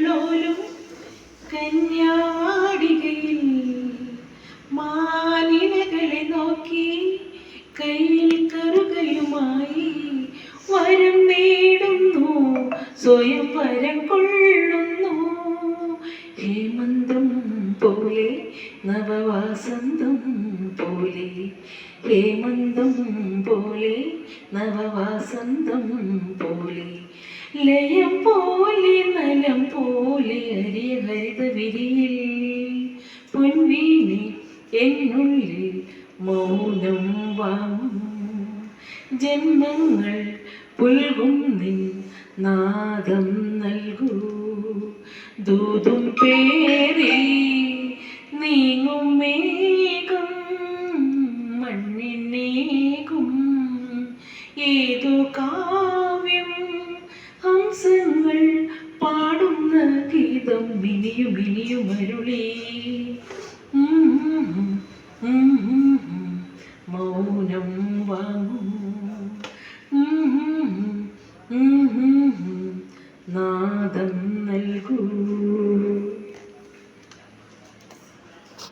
കല്ലോലും കന്യാവാടികയിൽ മാനിനകളെ നോക്കി കയ്യിൽ കറുകയുമായി വരം നേടുന്നു, സ്വയം വരം കൊള്ളുന്നു. ഹേമന്തം പോലെ നവവാസന്തം പോലെ, ഹേമന്തം പോലെ നവവാസന്തം പോലെ, ലയം പോലെ നലം പോലെ അരിയ ഹരിത വിരിയിൽ പൊൻവീണി എന്നുള്ളിൽ മൗനം വാങ്ങും. ജന്മങ്ങൾ പുൽകും നിൻ നാദം നൽകൂ, ദൂതും പേറി നീങ്ങും മേഘം മണ്ണിനേകും ഏതു കാവ്യം ഹംസങ്ങൾ പാടുന്ന ഗീതം മിനിയും മിനിയും അരുളി. മൗനം വാങ്ങും.